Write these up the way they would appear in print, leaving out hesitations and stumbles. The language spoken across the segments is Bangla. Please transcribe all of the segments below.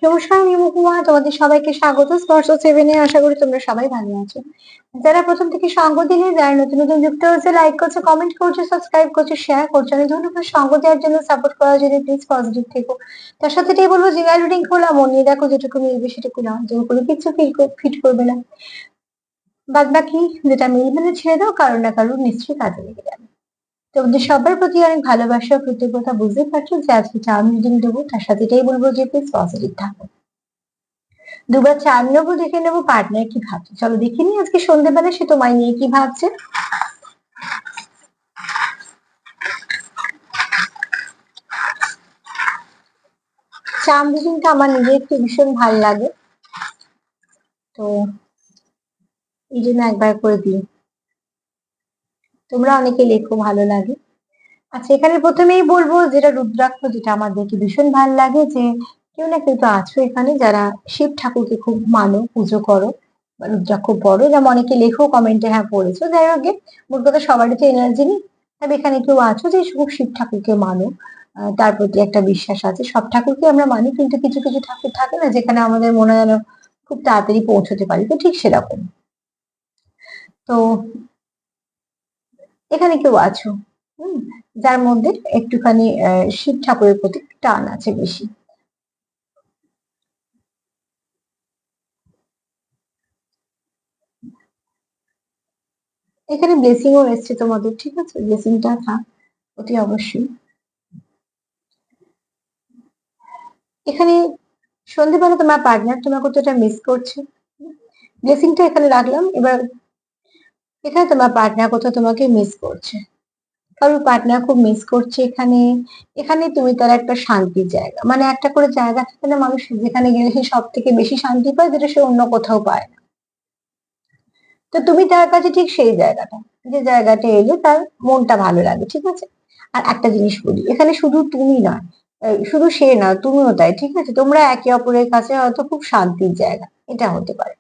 নমস্কার, আমি মহুয়া। তোমাদের সবাইকে স্বাগত স্পর্শ সেভেনে। আশা করি তোমরা সবাই ভালো আছো। যারা প্রথম থেকে সঙ্গ দিলে, যারা নতুন নতুন যুক্ত হচ্ছে, লাইক করছো, কমেন্ট করছো, সাবস্ক্রাইব করছো, শেয়ার করছো, আমি ধন্যবাদ। সঙ্গ দেওয়ার জন্য, সাপোর্ট করার জন্য প্লিজ পজিটিভ থেকো। তার সাথে এটাই বলবো, যে রিডিং খোলা মন নিয়ে দেখো, যেটুকু মিলবে সেটুকু নাও, যেটুকু কিছু ফিট করবে না। বাদ বাকি যেটা মিলবে না ছেড়ে দাও, কারোর না কারোর নিশ্চয়ই কাজে লেগে যাবে। তোমাদের সবার প্রতি অনেক ভালোবাসা ও কৃতজ্ঞতা। বুঝতে পারছো যে আজকে চার্ম রিডিং দেবো, তার সাথে এটাই বলবো যে প্লিজ পজিটিভ থাকো। দুবার চার নেবো, দেখে নেবো পার্টনার কি ভাবছে। চলো দেখে নি আজকে সন্ধ্যেবেলা সে তোমায় নিয়ে কি ভাবছে। চার্ম রিডিংটা আমার নিজের একটু ভীষণ ভালো লাগে, তো এই জন্য একবার করে দিই। তোমরা অনেকে লেখো, ভালো লাগে। আচ্ছা, এখানে প্রথমেই বলবো যেটা রুদ্রাক্ষ, যেটা আমাদেরকে ভীষণ ভালো লাগে, যে কেউ না কেউ তো আছো এখানে যারা শিব ঠাকুরকে খুব মানো, পুজো করো। বা রুদ্রাক্ষ পড়ো, যেমন অনেকে লেখো কমেন্টে, হ্যাঁ পড়েছো। যাই হোক গে, মোট কথা সবারই তো এনার্জি নেই। তবে এখানে কেউ আছো যে খুব শিব ঠাকুরকে মানো, তার প্রতি একটা বিশ্বাস আছে। সব ঠাকুরকে আমরা মানি, কিন্তু কিছু কিছু ঠাকুর থাকে না, যেখানে আমাদের মনে যেন খুব তাড়াতাড়ি পৌঁছতে পারি, তো ঠিক সেরকম। তো এখানে কেউ আছো, হুম, যার মধ্যে একটুখানি শিব ঠাকুরের প্রতি টান আছে বেশি। এখানে ব্লেসিং ও এসছে তোমাদের, ঠিক আছে, ব্লেসিংটা থাক অতি অবশ্যই। এখানে সন্ধেবেলা তোমার পার্টনার তোমার কতটা মিস করছে, ব্লেসিংটা এখানে রাখলাম। এবার এখানে তোমার পার্টনার কোথাও তোমাকে মিস করছে, কারোর পার্টনার খুব মিস করছে এখানে। এখানে তুমি তার একটা শান্তির জায়গা, মানে একটা করে জায়গা থাকে না, মানুষ যেখানে গেলে সে সব থেকে বেশি শান্তি পায়, যেটা সে অন্য কোথাও পায় না। তো তুমি তার কাছে ঠিক সেই জায়গাটা, যে জায়গাটা এলে তার মনটা ভালো লাগে, ঠিক আছে। আর একটা জিনিস বলি, এখানে শুধু তুমি নয়, শুধু সে নয়, তুমিও তাই, ঠিক আছে। তোমরা একে অপরের কাছে হয়তো খুব শান্তির জায়গা, এটা হতে পারে।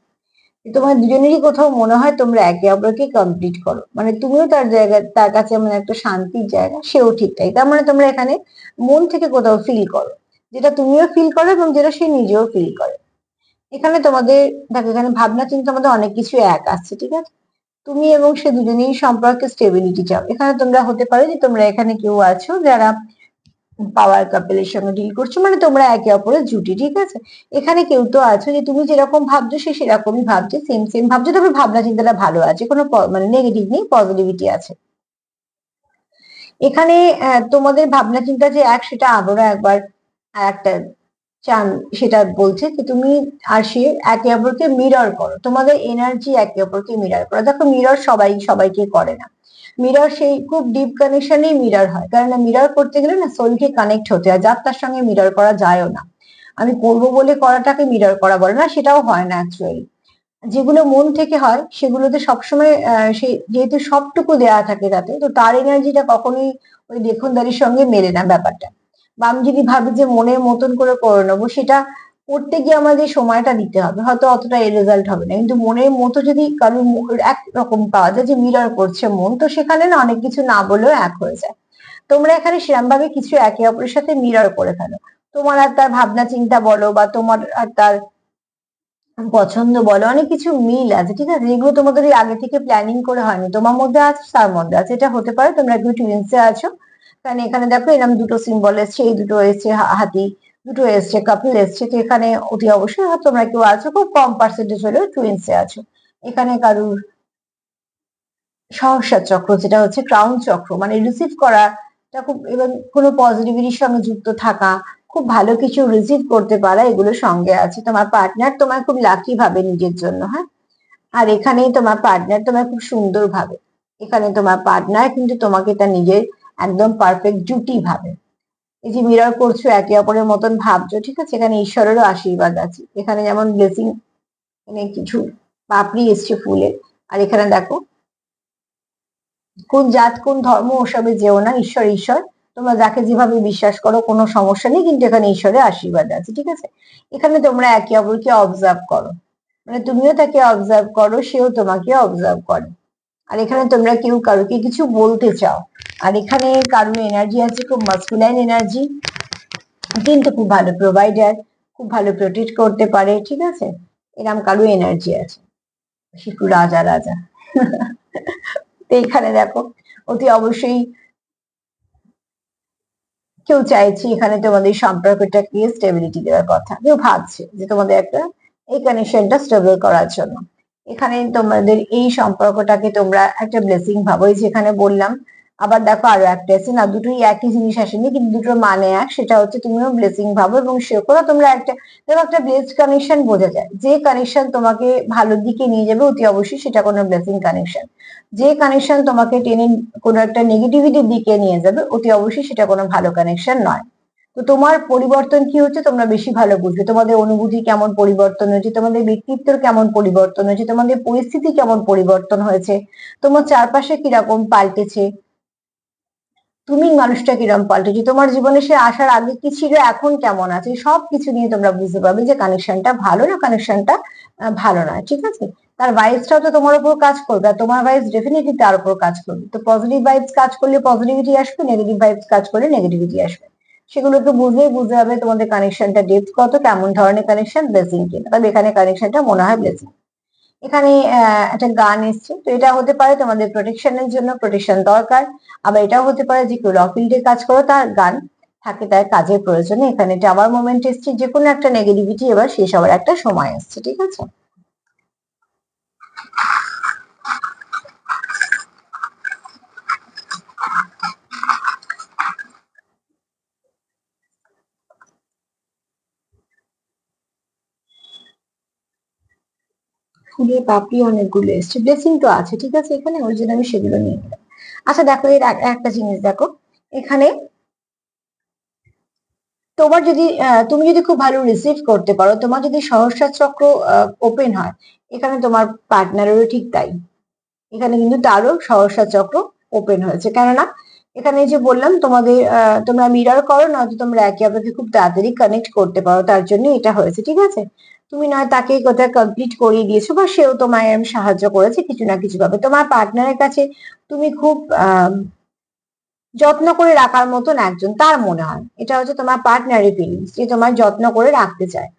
তোমার দুজনেরই কোথাও মনে হয় তোমরা একে অপরকে কমপ্লিট করো, মানে তুমিও তার জায়গা, তার কাছে মানে একটা শান্তির জায়গা, সেও ঠিক তাই। তার মানে তোমরা এখানে মন থেকে কোথাও ফিল করো, যেটা তুমিও ফিল করো এবং যেটা সে নিজেও ফিল করে। এখানে তোমাদের, দেখো এখানে ভাবনা চিন্তা আমাদের অনেক কিছু এক আসছে, ঠিক আছে। তুমি এবং সে দুজনেই সম্পর্কে স্টেবিলিটি চাও। এখানে তোমরা হতে পারে যে তোমরা এখানে কেউ আছো যারা পাওয়ার কাপেলের সঙ্গে ডিল করছো, মানে তোমরা একে অপরের জুটি, ঠিক আছে। এখানে কেউ তো আছো যে তুমি যেরকম ভাবছো সে সেরকমই ভাবছে, সেম সেম ভাবছো, তবে ভাবনা চিন্তাটা ভালো আছে, কোনো মানে নেগেটিভ নেই, পজিটিভিটি আছে এখানে। তোমাদের ভাবনা চিন্তা যে এক, সেটা আবারও একবার একটা চান, সেটা বলছে যে তুমি আর সে একে অপরকে মিরর করো, তোমাদের এনার্জি একে অপরকে মিরর করো। দেখো মিরর সবাই সবাইকে করে না, মিরর সেই খুব ডিপ কানেকশনেই মিরর হয়, কারণ মিরর করতে গেলে না সোলকে কানেক্ট হতে হয়, যার তার সঙ্গে মিরর করা যায়ও না। আমি করবো বলে করাটাকে মিরর করা বলে না, সেটাও হয় না অ্যাকচুয়ালি। যেগুলো মন থেকে হয় সেগুলোতে সবসময় সে যেহেতু সবটুকু দেয়া থাকে তাতে, তো তার এনার্জিটা কখনোই ওই দেখনদারির সঙ্গে মেলে না ব্যাপারটা। বা আমি যদি ভাবি যে মনের মতন করে নেবো, সেটা করতে গিয়ে আমার যে সময়টা দিতে হবে, হয়তো অতটা এর রেজাল্ট হবে না। কিন্তু মনের মতো যদি কারোর একরকম পাওয়া যায়, যে মিরর করছে মন, তো সেখানে না অনেক কিছু না বলেও এক হয়ে যায়। তোমরা এখানে সেরকম ভাবে কিছু একে অপরের সাথে মিরর করে ফেলো। তোমার আর তার ভাবনা চিন্তা বলো, বা তোমার আর তার পছন্দ বলো, অনেক কিছু মিল আছে, ঠিক আছে, যেগুলো তোমাদের ওই আগে থেকে প্ল্যানিং করে হয়নি, তোমার মধ্যে আছে তার মধ্যে আছে। এটা হতে পারে তোমরা একটু টুইন্সে আছো, কারণ এখানে দেখো এরকম দুটো সিম্বল এসছে, এই দুটো এসছে হাতি, দুটো এসছে কাপল এসছে, তো এখানে অতি অবশ্যই তোমরা কেউ আছো, খুব কম পার্সেন্টেজ হলেও টুইন্সে আছো। এখানে কারুর সহস্র চক্র, যেটা হচ্ছে ক্রাউন চক্র, মানে রিসিভ করাটা খুব, এবং কোনো পজিটিভিটির সঙ্গে যুক্ত থাকা, খুব ভালো কিছু রিসিভ করতে পারা, এগুলো সঙ্গে আছে। তোমার পার্টনার তোমায় খুব লাকি ভাবে নিজের জন্য, হ্যাঁ। আর এখানেই তোমার পার্টনার তোমায় খুব সুন্দর ভাবে, এখানে তোমার পার্টনার কিন্তু তোমাকে তার নিজের একদম পারফেক্ট জুটি ভাবে। এই যে মিরর করছো, একে অপরের মতন ভাবছো, ঠিক আছে, এখানে ঈশ্বরেরও আশীর্বাদ আছে। এখানে যেমন ব্লেসিং, মানে কিছু পাপড়ি এসছে ফুলের। আর এখানে দেখো, কোন জাত কোন ধর্ম ওসবে যেও না, ঈশ্বর ঈশ্বর, তোমরা যাকে যেভাবে বিশ্বাস করো কোনো সমস্যা নেই, কিন্তু এখানে ঈশ্বরের আশীর্বাদ আছে, ঠিক আছে। এখানে তোমরা একে অপরকে অবজার্ভ করো, মানে তুমিও তাকে অবজার্ভ করো, সেও তোমাকে অবজার্ভ করে। আর এখানে তোমরা কেউ কারোকে কিছু বলতে চাও। আর এখানে কারোর এনার্জি আছে খুব মাস্কুলাইন এনার্জি, কিন্তু খুব ভালো প্রোভাইডার, খুব ভালো প্রোটেক্ট করতে পারে, ঠিক আছে, এরম কারো এনার্জি আছে, একটু রাজা রাজা। তো এখানে দেখো অতি অবশ্যই কেউ চাইছে এখানে তোমাদের সম্পর্কটাকে স্টেবিলিটি দেওয়ার কথা, কেউ ভাবছে যে তোমাদের একটা এই কানেকশনটা স্টেবল করার জন্য। এখানে তোমাদের এই সম্পর্কটাকে তোমরা একটা ব্লেসিং ভাবো, এই যেখানে বললাম। আবার দেখো আরো একটা আছে না, দুটোই একই জিনিস আসেনি কিন্তু দুটোর মানে এক, সেটা হচ্ছে তুমিও ব্লেসিং ভাবো এবং সে করো তোমরা একটা, দেখো একটা ব্লেসড কানেকশন বোঝা যায়, যে কানেকশন তোমাকে ভালোর দিকে নিয়ে যাবে অতি অবশ্যই সেটা কোনো ব্লেসিং কানেকশন। যে কানেকশন তোমাকে টেনে কোনো একটা নেগেটিভিটির দিকে নিয়ে যাবে অতি অবশ্যই সেটা কোনো ভালো কানেকশন নয়। তো তোমার পরিবর্তন কি হচ্ছে তোমরা বেশি ভালো বুঝবে, তোমাদের অনুভূতি কেমন পরিবর্তন হয়েছে, তোমাদের ব্যক্তিত্বের কেমন পরিবর্তন হয়েছে, তোমাদের পরিস্থিতি কেমন পরিবর্তন হয়েছে, তোমার চারপাশে কিরকম পাল্টেছে, তুমি মানুষটা কিরকম পাল্টেছে, তোমার জীবনে সে আসার আগে কি ছিল এখন কেমন আছে, সবকিছু নিয়ে তোমরা বুঝতে পারবে যে কানেকশনটা ভালো না কানেকশনটা ভালো নয়, ঠিক আছে। তার ভাইবসটাও তো তোমার উপর কাজ করবে, আর তোমার ভাইবস ডেফিনেটলি তার উপর কাজ করবে। তো পজিটিভ ভাইবস কাজ করলে পজিটিভিটি আসবে, নেগেটিভ ভাইবস কাজ করলে নেগেটিভিটি আসবে। সেগুলোকে বুঝলেই বুঝতে হবে তোমাদের কানেকশনটা ডেপথ কত, কেমন ধরনের কানেকশন, ব্লেসিং কিনা। তবে এখানে কানেকশনটা মনে হয় ব্লেসিং। এখানে একটা গান এসছে, তো এটা হতে পারে তোমাদের প্রোটেকশনের জন্য, প্রোটেকশন দরকার। আবার এটাও হতে পারে যে কেউ ল ফিল্ডে কাজ করো তার গান থাকে তার কাজের প্রয়োজনে। এখানে টাওয়ার মোমেন্ট এসছে, যে কোনো একটা নেগেটিভিটি এবার শেষ হওয়ার একটা সময় আসছে, ঠিক আছে। ফুলের পাপড়ি অনেকগুলো এসছে, ব্লেসিং তো আছে, ঠিক আছে, এখানে ওই জন্য আমি সেগুলো নিয়ে নিলাম। আচ্ছা দেখো এর একটা জিনিস দেখো, এখানে তোমার যদি তুমি যদি খুব ভালো রিসিভ করতে পারো, তোমার যদি সহস্রার চক্র ওপেন হয়, এখানে তোমার পার্টনারেরও ঠিক তাই, এখানে কিন্তু তারও সহস্রার চক্র ওপেন হয়েছে। কেননা এখানে যে বললাম তোমাদের তোমরা মিরর করো, নয়তো তোমরা একে অপরকে খুব তাড়াতাড়ি কানেক্ট করতে পারো, তার জন্য এটা হয়েছে, ঠিক আছে। তুমি নয় তাকে কোথায় কমপ্লিট করিয়ে দিয়েছো, বা সেও তোমায় সাহায্য করেছে কিছু না কিছু ভাবে। তোমার পার্টনারের কাছে তুমি খুব যত্ন করে রাখার মতন একজন তার মনে হয়, এটা হচ্ছে তোমার পার্টনারের ফিলিংস, যে তোমার যত্ন করে রাখতে চায়।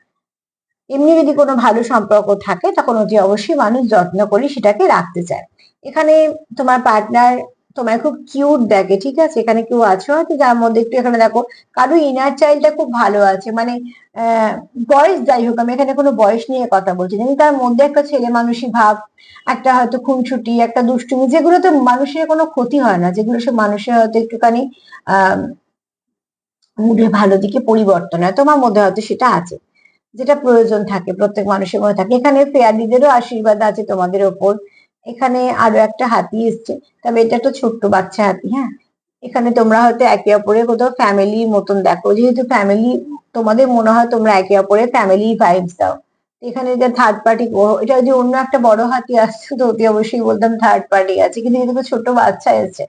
এমনি যদি কোনো ভালো সম্পর্ক থাকে তখন অতি অবশ্যই মানুষ যত্ন করে সেটাকে রাখতে চায়। এখানে তোমার পার্টনার তোমায় খুব কিউট দেখে, ঠিক আছে। এখানে কেউ আছে হয়তো যার মধ্যে একটু, এখানে দেখো কারো ইনার চাইল্ডটা খুব ভালো আছে, মানে আহ বয়স যাই হোক, আমি এখানে কোনো বয়স নিয়ে কথা বলছি না, কিন্তু তার মধ্যে একটা ছেলে মানুষই ভাব, একটা হয়তো খুনসুটি, একটা দুষ্টুমি, যেগুলোতে মানুষের কোনো ক্ষতি হয় না, যেগুলো সে মানুষের হয়তো একটুখানি আহ মুডের ভালো দিকে পরিবর্তন হয়, তোমার মধ্যে হয়তো সেটা আছে, যেটা প্রয়োজন থাকে প্রত্যেক মানুষের মধ্যে থাকে। এখানে ফেয়ারিদেরও আশীর্বাদ আছে তোমাদের ওপর। এখানে আরো একটা হাতি এসছে, তবে এটা একটা ছোট্ট বাচ্চা হাতি, হ্যাঁ। এখানে তোমরা হয়তো একে অপরের কোথাও ফ্যামিলির মতন দেখো, যেহেতু ফ্যামিলি, তোমাদের মনে হয় তোমরা একে অপরের ফ্যামিলি ভাইবস দাও। এখানে যে থার্ড পার্টি, এটা যদি অন্য একটা বড় হাতি আসছে তো অতি অবশ্যই বলতাম থার্ড পার্টি আছে, কিন্তু যেহেতু ছোট বাচ্চা এসছে,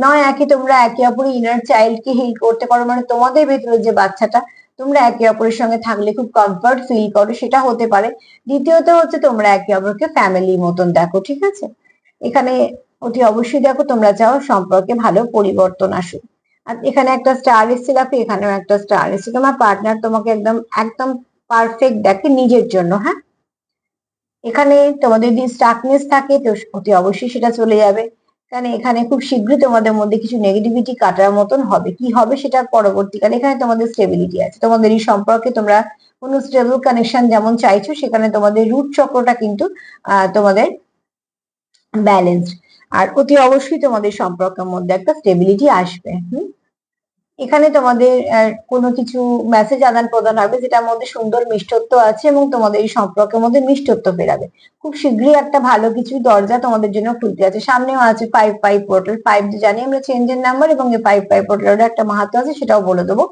নয় একে তোমরা একে অপরের ইনার চাইল্ড কে হিল করতে পারো, মানে তোমাদের ভেতরে যে বাচ্চাটা, তোমরা একে অপরের সঙ্গে থাকলে খুব কমফর্ট ফিল করো, সেটা হতে পারে। দ্বিতীয়ত হচ্ছে তোমরা একে অপরকে ফ্যামিলি মতন দেখো, ঠিক আছে। এখানে অতি অবশ্যই দেখো তোমরা চাও সম্পর্কে ভালো পরিবর্তন আসুক। আর এখানে একটা স্টার এসছে, দেখো এখানেও একটা স্টার এসছে, তোমার পার্টনার তোমাকে একদম একদম পারফেক্ট দেখে নিজের জন্য, হ্যাঁ। এখানে তোমাদের যদি স্টাকনেস থাকে তো অতি অবশ্যই সেটা চলে যাবে, কারণ এখানে খুব শীঘ্রই তোমাদের মধ্যে কিছু নেগেটিভিটি কাটার মতন হবে, কি হবে সেটা পরবর্তীকালে। এখানে তোমাদের স্টেবিলিটি আছে, তোমাদের এই সম্পর্কে তোমরা কোনো স্টেবল কানেকশন যেমন চাইছো, সেখানে তোমাদের রুট চক্রটা কিন্তু তোমাদের ব্যালেন্সড। আর অতি অবশ্যই তোমাদের সম্পর্কের মধ্যে একটা স্টেবিলিটি আসবে। এখানে তোমাদের কোনো কিছু মেসেজ আদান প্রদান হবে যেটার মধ্যে সুন্দর মিষ্টত্ব আছে, এবং তোমাদের এই সম্পর্কের মধ্যে মিষ্টত্ব বেরাবে। খুব শীঘ্রই একটা ভালো কিছু দরজা তোমাদের জন্য খুলতে আছে। সামনেও আছে 5/5 পোর্টাল, 5 জানি আমরা চেঞ্জের নাম্বার, এবং এই 5/5 পোর্টালের একটা মাহাত্ম্য আছে, সেটাও বলে দেবো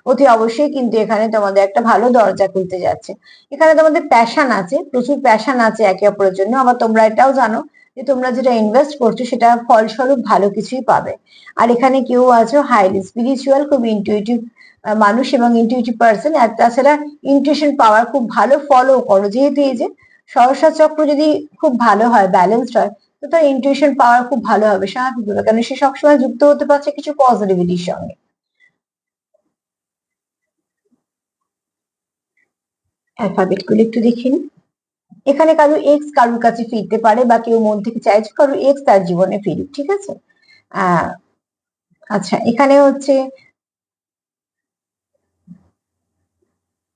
অতি অবশ্যই। কিন্তু এখানে তোমাদের একটা ভালো দরজা খুলতে যাচ্ছে। এখানে তোমাদের প্যাশন আছে, প্রচুর প্যাশন আছে একে অপরের জন্য। আবার তোমরা এটাও জানো যে তোমরা যেটা ইনভেস্ট করছো সেটা ফলস্বরূপ ভালো কিছুই পাবে। আর এখানে কেউ আছো হাইলি স্পিরিচুয়াল, খুব ইনটিউটিভ মানুষ এবং ইনটিউটিভ পার্সন। আর তাছাড়া ইনটিউশন পাওয়ার খুব ভালো ফলো করো, যেহেতু এই যে সহস্রার চক্র যদি খুব ভালো হয়, ব্যালেন্সড হয়, তো তার ইনটিউশন পাওয়ার খুব ভালো হবে স্বাভাবিকভাবে, কারণ সে সবসময় যুক্ত হতে পারছে কিছু পজিটিভিটির সঙ্গে। অ্যালফাবেট গুলো একটু দেখে নিই। এখানে কারো এক্স কারোর কাছে ফিরতে পারে, বা কেউ মন থেকে চাইছে কারো এক্স তার জীবনে ফিরুক, ঠিক আছে। আহ আচ্ছা, এখানে হচ্ছে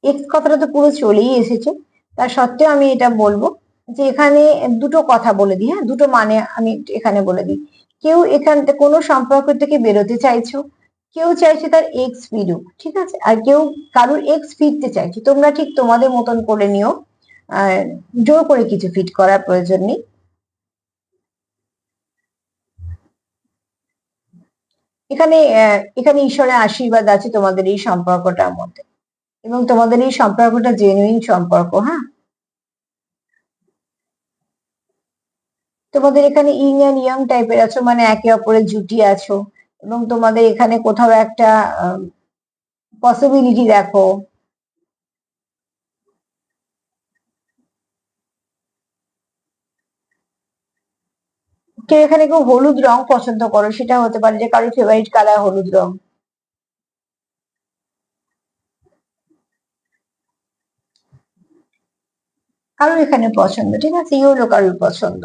এক্স কথাটা তো পুরো চলেই এসেছে, তার সত্ত্বেও আমি এটা বলবো যে এখানে দুটো কথা বলে দিই, হ্যাঁ, দুটো মানে আমি এখানে বলে দিই। কেউ এখান থেকে কোনো সম্পর্ক থেকে বেরোতে চাইছো, কেউ চাইছে তার এক্স ফিরুক, ঠিক আছে, আর কেউ কারোর এক্স ফিরতে চাইছে। তোমরা ঠিক তোমাদের মতন করে নিও, আর জোর করে কিছু ফিট করার প্রয়োজন নেই। এখানে এখানে ঈশ্বরের আশীর্বাদ আছে তোমাদের এই সম্পর্কটার মধ্যে, এবং তোমাদের এই সম্পর্কটা জেনুইন সম্পর্ক, হ্যাঁ। তোমাদের এখানে ইং অ্যান্ড ইয়াং টাইপের আছো, মানে একে অপরের জুটি আছো, এবং তোমাদের এখানে কোথাও একটা পসিবিলিটি দেখো। কেউ এখানে কেউ হলুদ রং পছন্দ করো, সেটা হতে পারে যে কারোর ফেভারিট কালার হলুদ রং। কারোর এখানে পছন্দ, ঠিক আছে, ইয়েলো কারোর পছন্দ।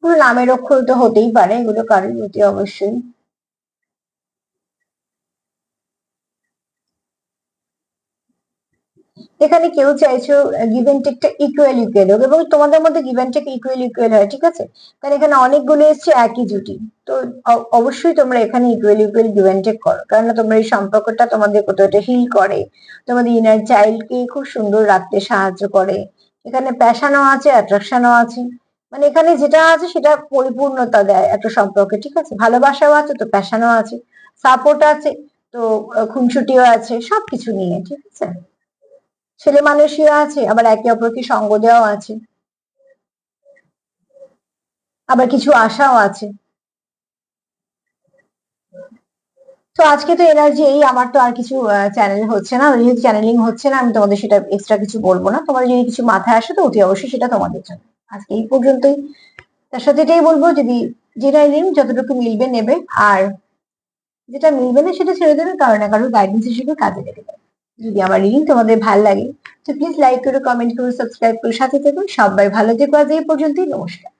পুরো নামের অক্ষর তো হতেই পারে, এগুলো কারোর প্রতি অবশ্যই। এখানে কেউ চাইছো গিভ এন্ড টেকটা ইকুয়াল ইকুয়াল হোক, এবং তোমাদের মধ্যে give and take equal equal হয়, ঠিক আছে। কারণ এখানে অনেকগুলো এসছে একই জুটি, তো অবশ্যই তোমরা এখানে equal equal give and take করো, কারণ তোমরা এই সম্পর্কটা তোমাদের কোথাও হিল করে, তোমাদের ইনার চাইল্ডকে খুব সুন্দর রাখতে সাহায্য করে। এখানে প্যাশনও আছে, অ্যাট্রাকশনও আছে, মানে এখানে যেটা আছে সেটা পরিপূর্ণতা দেয় একটা সম্পর্কে, ঠিক আছে। ভালোবাসাও আছে তো প্যাশনও আছে, সাপোর্ট আছে, তো খুনসুটিও আছে, সবকিছু নিয়ে, ঠিক আছে। ছেলে মানুষীয় আছে, আবার একে অপরকে সঙ্গ দেওয়াও আছে, আবার কিছু আশাও আছে। তো আজকে তো এনার্জি এই, আমার তো আর কিছু চ্যানেল হচ্ছে না, যেহেতু চ্যানেলিং হচ্ছে না, আমি তোমাদের সেটা এক্সট্রা কিছু বলবো না। তোমার যদি কিছু মাথায় আসে তো অতি অবশ্যই সেটা তোমাদের জন্য। আজকে এই পর্যন্তই। তার সাথে এটাই বলবো, যদি যেটা রিডিং যতটুকু মিলবে নেবে, আর যেটা মিলবে না সেটা ছেড়ে দেবে, কারণ না কারোর গাইডেন্স হিসেবে কাজে লেগে যাবে। যদি আমার রিডিং তোমাদের ভালো লাগে তো প্লিজ লাইক করো, কমেন্ট করো, সাবস্ক্রাইব করো, সাথে থেকো। সবাই ভালো থেকো, আজ এই পর্যন্তই, নমস্কার।